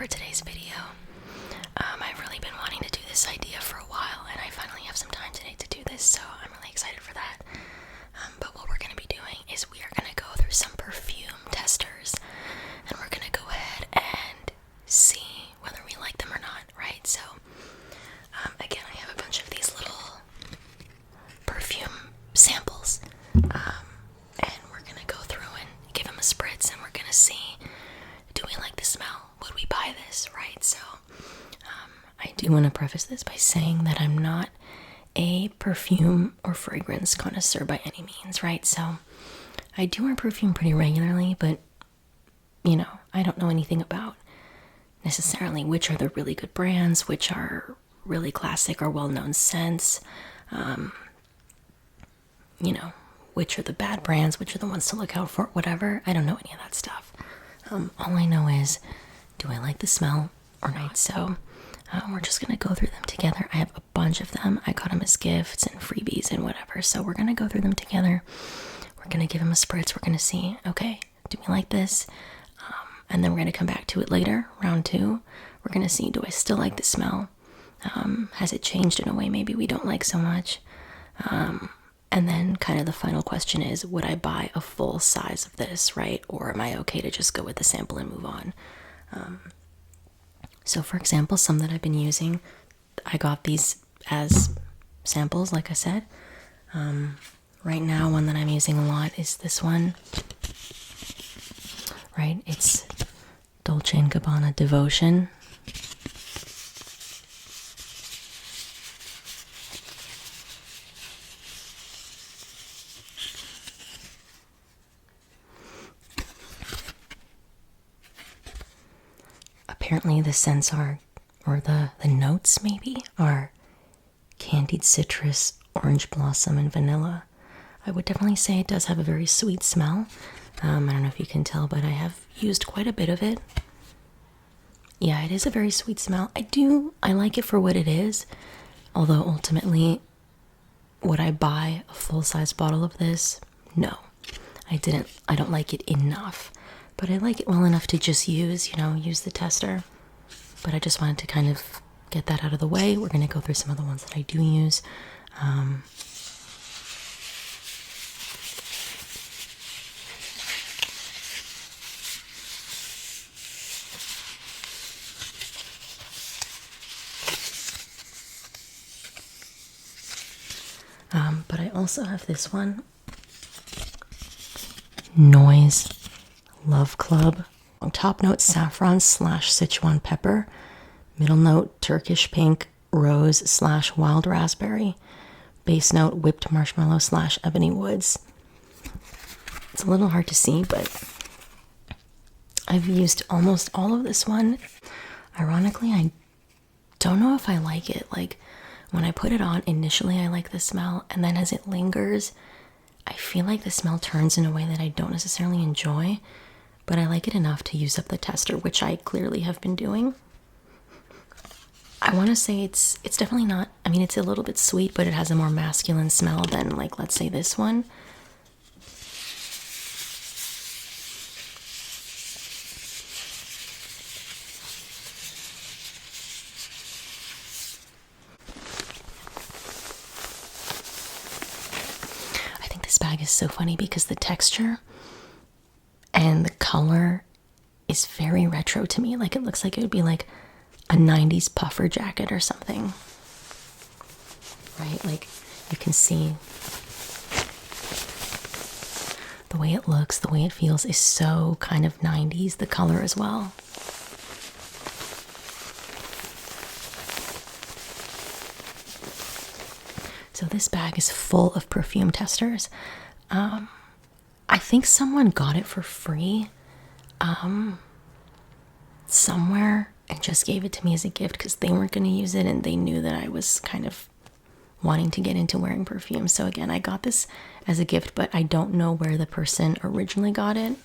for today's video. I've really been wanting to do this idea for a while, and I finally have some time today to do this, so I'm really excited for that. But what we're going to be doing is we are going to go through some perfume testers, and we're going to go ahead and see whether we like them or not, right? So, again, I have a bunch of these little perfume samples, and we're going to go through and give them a spritz, and we're going to see, do we like the smell? Would we buy this, right? So, I do want to preface this by saying that I'm not a perfume or fragrance connoisseur by any means, right? So, I do wear perfume pretty regularly, but, I don't know anything about necessarily which are the really good brands, which are really classic or well-known scents, which are the bad brands, which are the ones to look out for, whatever. I don't know any of that stuff. All I know is, do I like the smell or not? So we're just going to go through them together. I have a bunch of them. I got them as gifts and freebies and whatever. So we're going to go through them together. We're going to give them a spritz. We're going to see, okay, do we like this? And then we're going to come back to it later, round 2. We're going to see, do I still like the smell? Has it changed in a way maybe we don't like so much? And then kind of the final question is, would I buy a full size of this, right? Or am I okay to just go with the sample and move on? So for example, some that I've been using, I got these as samples, like I said. Right now, one that I'm using a lot is this one, right? It's Dolce & Gabbana Devotion. Apparently the scents are, or the notes maybe, are candied citrus, orange blossom, and vanilla. I would definitely say it does have a very sweet smell. I don't know if you can tell, but I have used quite a bit of it. Yeah, it is a very sweet smell. I like it for what it is, although ultimately, would I buy a full-size bottle of this? No, I don't like it enough. But I like it well enough to just use the tester. But I just wanted to kind of get that out of the way. We're going to go through some of the ones that I do use. But I also have this one. Noise Love Club. Top note saffron / Sichuan pepper. Middle note Turkish pink, rose / wild raspberry. Base note whipped marshmallow / ebony woods. It's a little hard to see, but I've used almost all of this one. Ironically, I don't know if I like it. Like, when I put it on, initially I like the smell, and then as it lingers, I feel like the smell turns in a way that I don't necessarily enjoy, but I like it enough to use up the tester, which I clearly have been doing. I want to say it's definitely not, it's a little bit sweet, but it has a more masculine smell than, like, let's say this one. I think this bag is so funny because the texture and the color is very retro to me. Like, it looks like it would be like a 90s puffer jacket or something. Right? Like, you can see the way it looks, the way it feels is so kind of 90s, the color as well. So this bag is full of perfume testers. I think someone got it for free somewhere and just gave it to me as a gift because they weren't going to use it and they knew that I was kind of wanting to get into wearing perfume. So again, I got this as a gift, but I don't know where the person originally got it.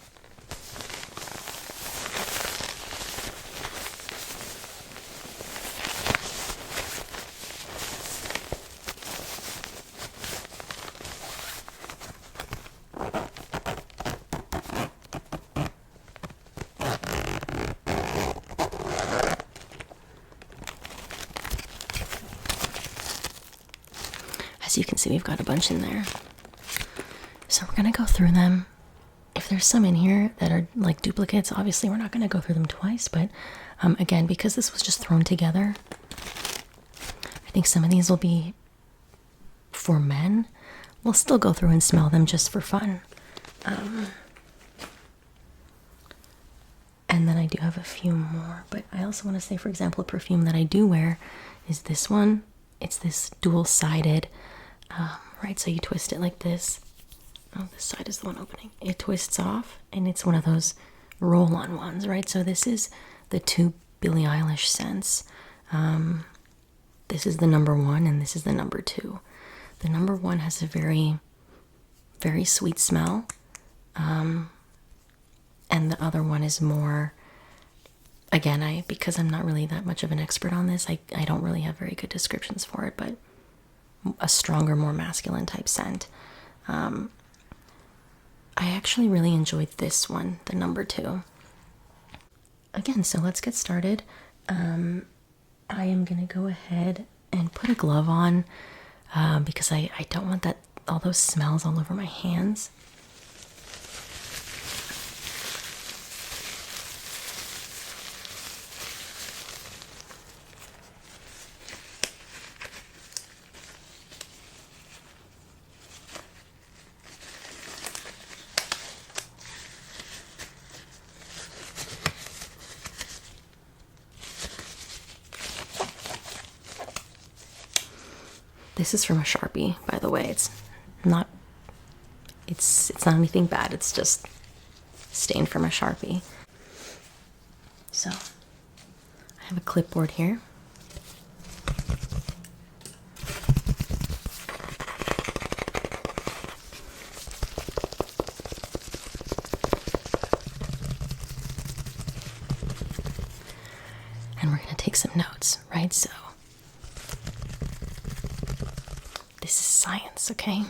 So you can see we've got a bunch in there. So we're going to go through them. If there's some in here that are like duplicates, obviously we're not going to go through them twice. But again, because this was just thrown together, I think some of these will be for men. We'll still go through and smell them just for fun. And then I do have a few more. But I also want to say, for example, a perfume that I do wear is this one. It's this dual-sided, right? So you twist it like this. Oh, this side is the one opening. It twists off, and it's one of those roll-on ones, right? So this is the 2 Billie Eilish scents. This is the number 1, and this is the number 2. The number 1 has a very, very sweet smell, and the other one is more, again, because I'm not really that much of an expert on this, I don't really have very good descriptions for it, but a stronger, more masculine type scent. I actually really enjoyed this one, the number 2. Again, so let's get started. I am going to go ahead and put a glove on because I don't want all those smells all over my hands. This is from a Sharpie, by the way. It's not anything bad. It's just stained from a Sharpie. So, I have a clipboard here. And we're going to take some notes, right? So, this is science, okay?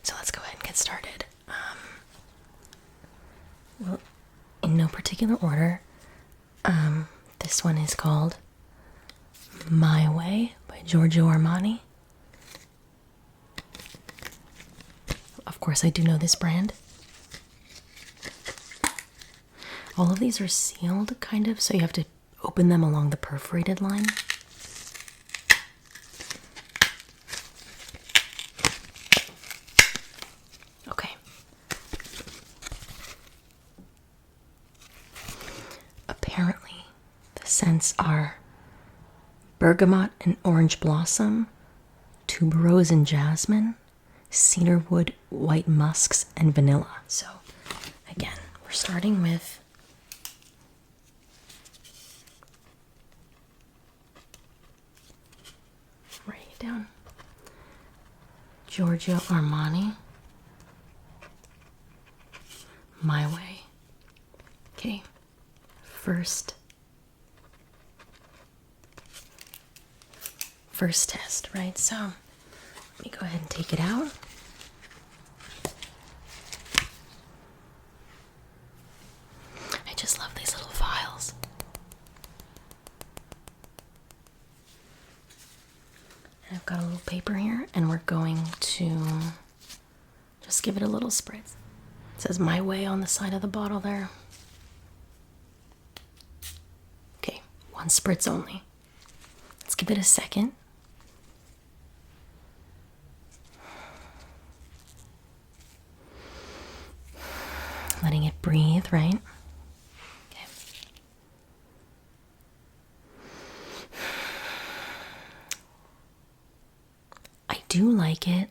So let's go ahead and get started. Well, in no particular order, this one is called My Way by Giorgio Armani. Of course, I do know this brand. All of these are sealed, kind of, so you have to open them along the perforated line. Okay. Apparently, the scents are bergamot and orange blossom, tuberose and jasmine, cedarwood, white musks, and vanilla. So, again, we're starting with writing it down. Giorgio Armani, My Way. Okay, first test, right? So let me go ahead and take it out. I just love these little files. And I've got a little paper here, and we're going to just give it a little spritz. It says My Way on the side of the bottle there. Okay, 1 spritz only. Let's give it a second. Letting it breathe, right? Okay. I do like it.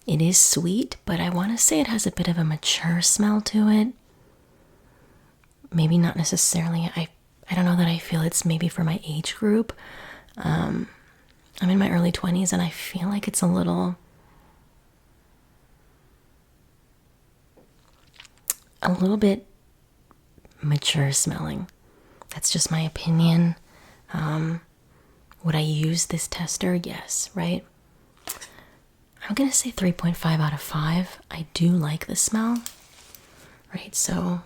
It is sweet, but I want to say it has a bit of a mature smell to it. Maybe not necessarily. I don't know that I feel it's maybe for my age group. I'm in my early 20s, and I feel like it's a little a little bit mature smelling. That's just my opinion. Would I use this tester? Yes, right? I'm gonna say 3.5 out of 5. I do like the smell, right? So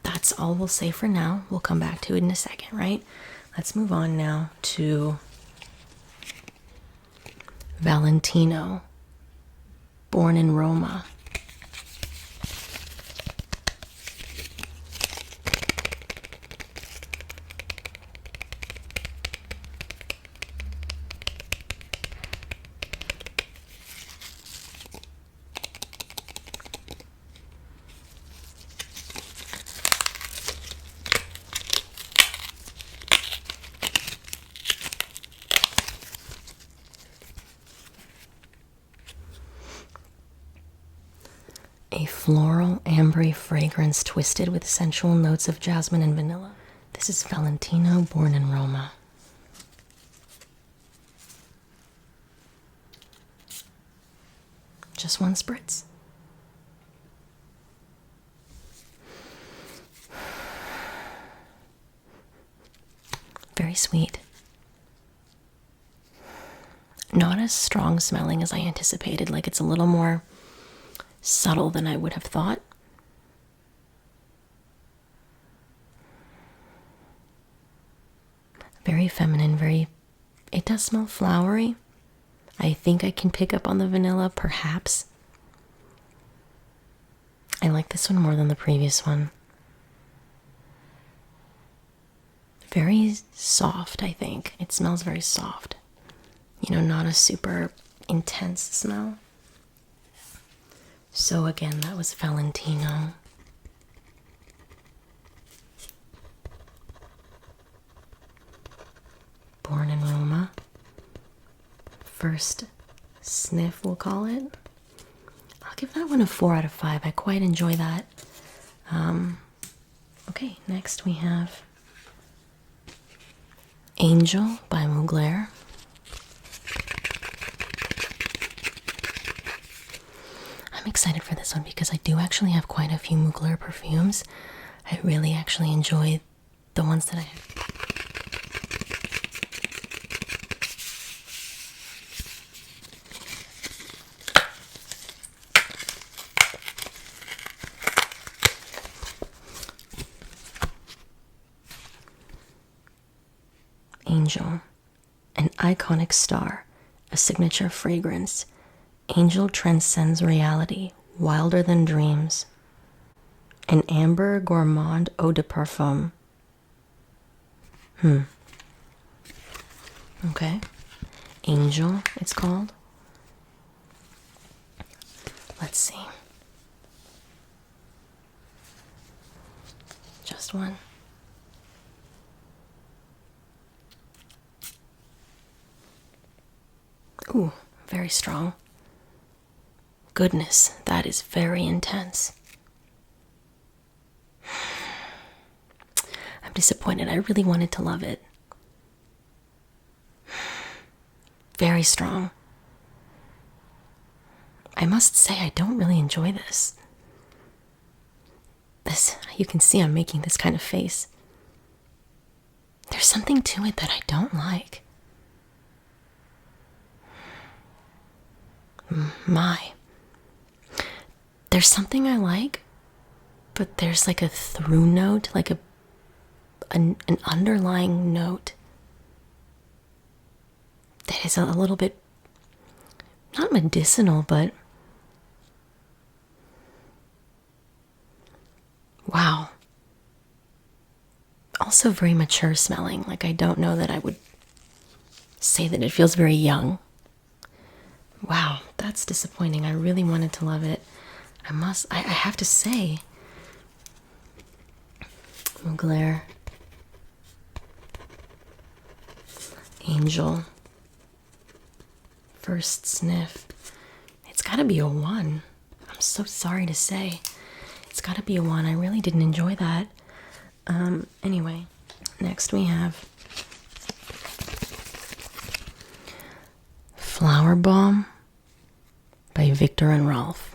that's all we'll say for now. We'll come back to it in a second, right? Let's move on now to Valentino, Born in Roma. A floral, ambery fragrance twisted with sensual notes of jasmine and vanilla. This is Valentino, Born in Roma. Just one spritz. Very sweet. Not as strong smelling as I anticipated. Like, it's a little more subtle than I would have thought. Very feminine, it does smell flowery. I think I can pick up on the vanilla, perhaps. I like this one more than the previous one. Very soft, I think. It smells very soft. You know, not a super intense smell. So again, that was Valentino. Born in Roma. First sniff, we'll call it. I'll give that one a 4 out of 5. I quite enjoy that. Okay, next we have Angel by Mugler. I'm excited for this one because I do actually have quite a few Mugler perfumes. I really actually enjoy the ones that I have. Angel, an iconic star, a signature fragrance. Angel transcends reality, wilder than dreams. An amber gourmand eau de parfum. Okay. Angel, it's called. Let's see. Just one. Ooh, very strong. Goodness, that is very intense. I'm disappointed. I really wanted to love it. Very strong. I must say, I don't really enjoy this. You can see I'm making this kind of face. There's something to it that I don't like. There's something I like, but there's like a through note, like an underlying note that is a little bit, not medicinal, but wow. Also very mature smelling. Like, I don't know that I would say that it feels very young. Wow, that's disappointing. I really wanted to love it. I have to say, Mugler, Angel, first sniff. It's gotta be a 1. I'm so sorry to say. It's gotta be a 1. I really didn't enjoy that. Anyway, next we have Flower Bomb by Victor and Rolf.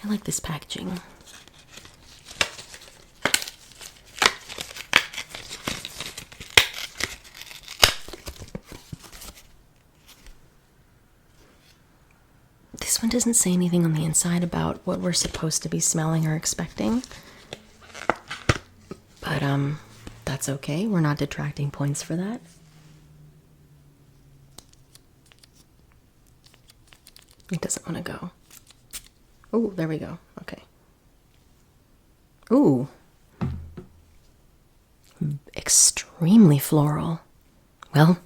I like this packaging. This one doesn't say anything on the inside about what we're supposed to be smelling or expecting. But that's okay. We're not detracting points for that. It doesn't want to go. Oh, there we go. Okay. Ooh. Extremely floral. Well,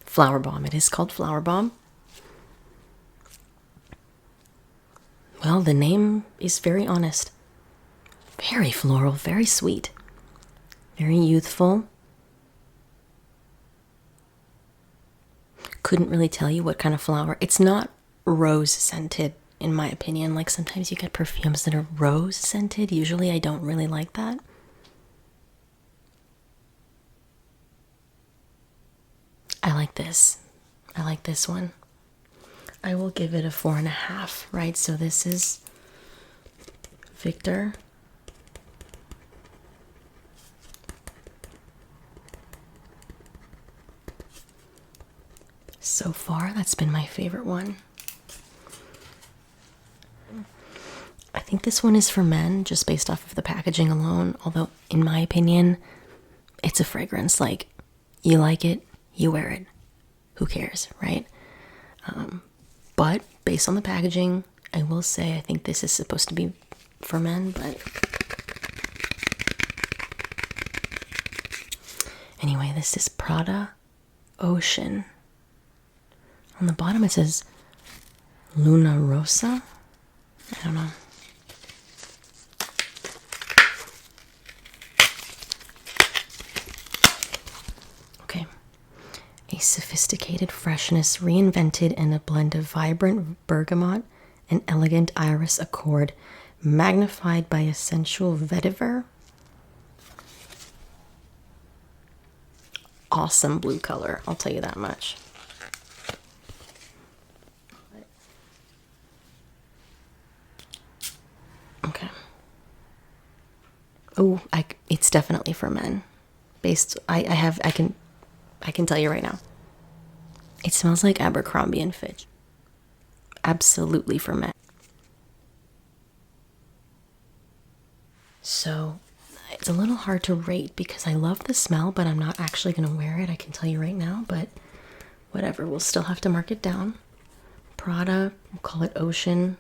Flower Bomb. It is called Flower Bomb. Well, the name is very honest. Very floral, very sweet. Very youthful. Couldn't really tell you what kind of flower. It's not rose scented, in my opinion. Like sometimes you get perfumes that are rose scented. Usually I don't really like that. I like this. I like this one. I will give it a 4.5, right? So this is Victor. So far, that's been my favorite one. I think this one is for men, just based off of the packaging alone. Although, in my opinion, it's a fragrance. Like, you like it, you wear it. Who cares, right? But based on the packaging, I will say I think this is supposed to be for men, but anyway, this is Prada Ocean. On the bottom it says Luna Rosa. I don't know. Okay. A sophisticated freshness reinvented in a blend of vibrant bergamot and elegant iris accord, magnified by a sensual vetiver. Awesome blue color, I'll tell you that much. Okay. Oh, it's definitely for men. I can tell you right now. It smells like Abercrombie and Fitch. Absolutely for men. So it's a little hard to rate because I love the smell, but I'm not actually going to wear it. I can tell you right now, but whatever. We'll still have to mark it down. Prada, we'll call it Ocean.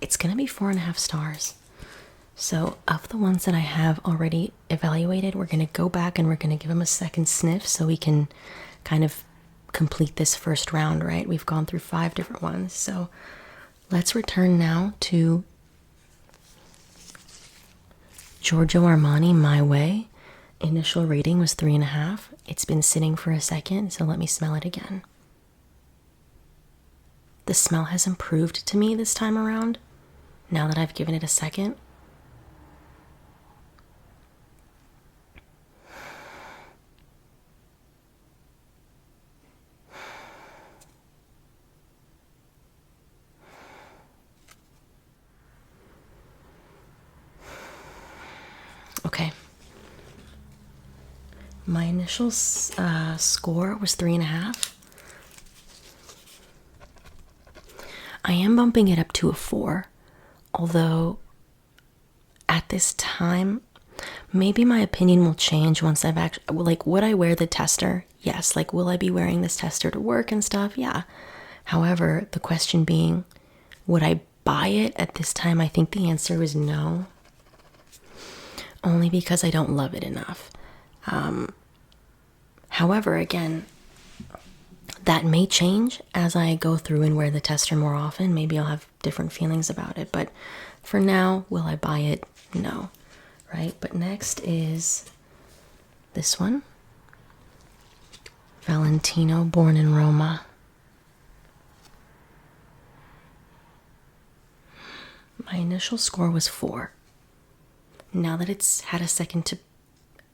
It's going to be 4.5 stars. So of the ones that I have already evaluated, we're going to go back and we're going to give them a second sniff so we can kind of complete this first round, right? We've gone through 5 different ones. So let's return now to Giorgio Armani My Way. Initial rating was 3.5. It's been sitting for a second, so let me smell it again. The smell has improved to me this time around, now that I've given it a second. Okay. My initial score was 3.5. I am bumping it up to a 4, although at this time, maybe my opinion will change once I've actually, like, would I wear the tester? Yes. Like, will I be wearing this tester to work and stuff? Yeah. However, the question being, would I buy it at this time? I think the answer is no. Only because I don't love it enough. However, again, that may change as I go through and wear the tester more often. Maybe I'll have different feelings about it. But for now, will I buy it? No. Right? But next is this one. Valentino, Born in Roma. My initial score was 4. Now that it's had a second to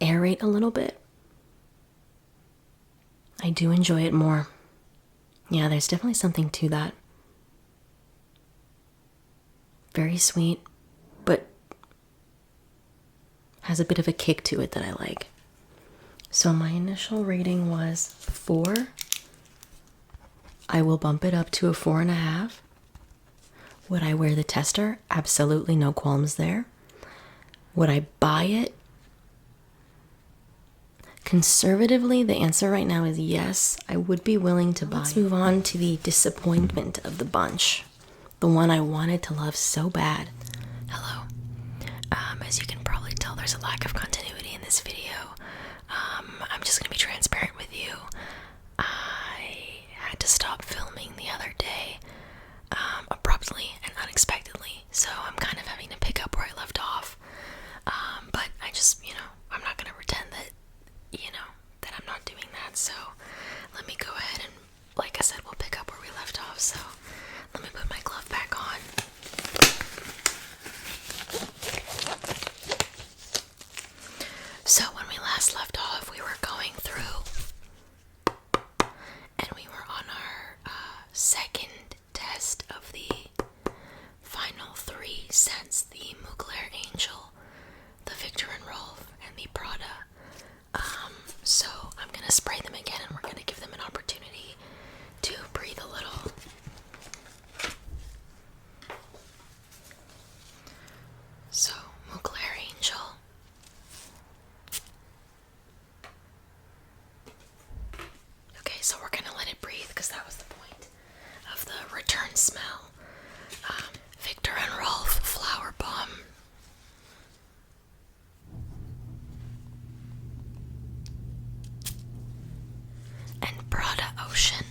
aerate a little bit, I do enjoy it more. Yeah, there's definitely something to that. Very sweet, but has a bit of a kick to it that I like. So my initial rating was 4. I will bump it up to a 4.5. Would I wear the tester? Absolutely no qualms there. Would I buy it? Conservatively, the answer right now is yes. I would be willing to buy it. Let's move on to the disappointment of the bunch. The one I wanted to love so bad. Hello. As you can probably tell, there's a lack of continuity in this video. I'm just going to be transparent with you. I had to stop filming the other day, abruptly and unexpectedly. So I'm kind of having to pick up where I left off. But I just, I'm not going to pretend that, that I'm not doing that. So let me go ahead and, like I said, we'll pick up where we left off. So let me put my glove back on. So when we last left off, we were going through, and we were on our second test of the final 3 scents: the Mugler Angel, the Victor and Rolf, and the Prada. So I'm going to spray them again, and we're going to give them an opportunity to breathe a little. So, Mugler Angel. Okay, so we're going to let it breathe because that was the point of the return smell. Victor and Rolf Flower Bomb. And Prada Ocean.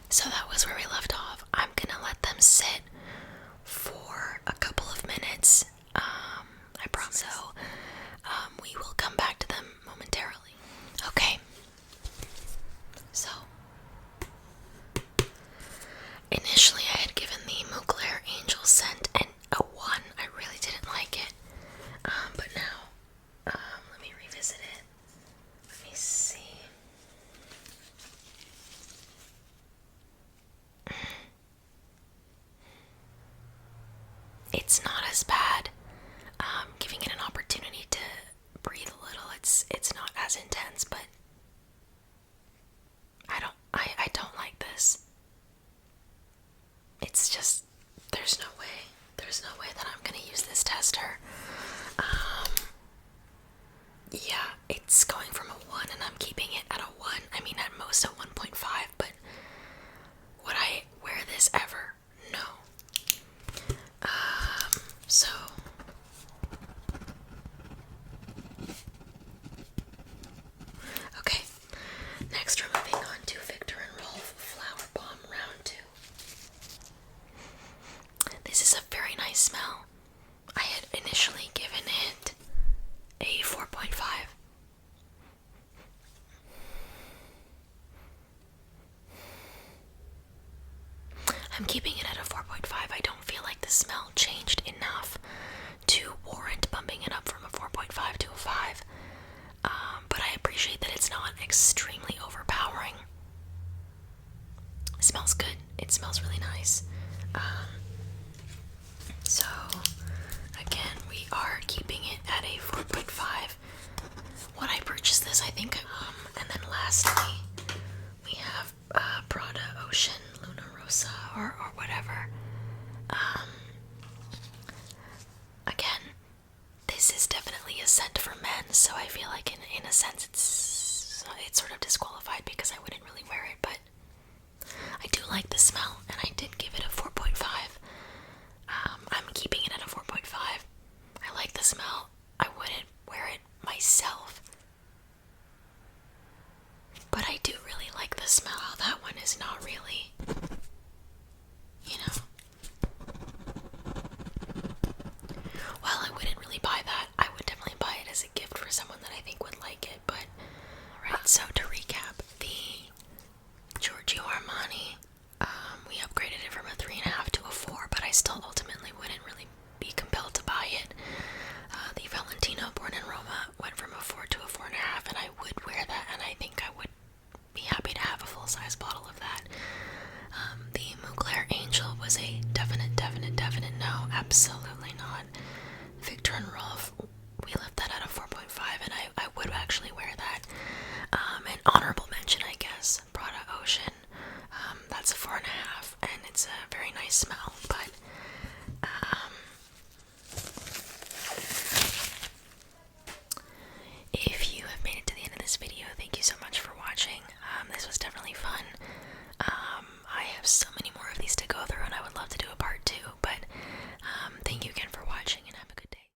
So that was where we left off. I'm gonna let them sit for a couple of minutes. I promise. So, we will come back to them momentarily. Okay. So, initially I had given the Mugler Angel scent a 1. I really didn't like it. But now, let me revisit it. Let me see. It's not as bad. Giving it an opportunity to breathe a little, it's not as intense, but I don't like this. It's just, there's no way that I'm gonna use this tester. Yeah, it's going from a 1 and I'm keeping it at a 1. I mean, at most a 1.5, but would I wear this ever? No. So okay, next we're moving on to Victor and Rolf Flower Bomb Round 2. This is a very nice smell. I had initially given it a 4.5. I'm keeping it at a 4.5. I don't feel like the smell changed enough to warrant bumping it up from a 4.5 to a 5. But I appreciate that it's not extremely overpowering. It smells good. It smells really nice. So, again, we are keeping it at a 4.5. When I purchased this, I think, and then lastly, we have Prada Ocean Luna Rosa or whatever. Again, this is definitely a scent for men, so I feel like in a sense it's sort of disqualified because I wouldn't really wear it, but I do like the smell, and I did give it a 4.5. I'm keeping it at a 4.5. I like the smell. I wouldn't wear it myself, but I do really like the smell. That one is not really, well, I wouldn't really buy that. I would definitely buy it as a gift for someone that I think would like it, but alright, so to recap, the Giorgio Armani, we definite no. Absolutely not. Victor and Rolf, we left that at a 4.5, and I would actually wear that. An honorable mention, I guess, Prada Ocean. That's a 4.5, and it's a very nice smell, but if you have made it to the end of this video, thank you so much for watching. This was definitely fun. I have so many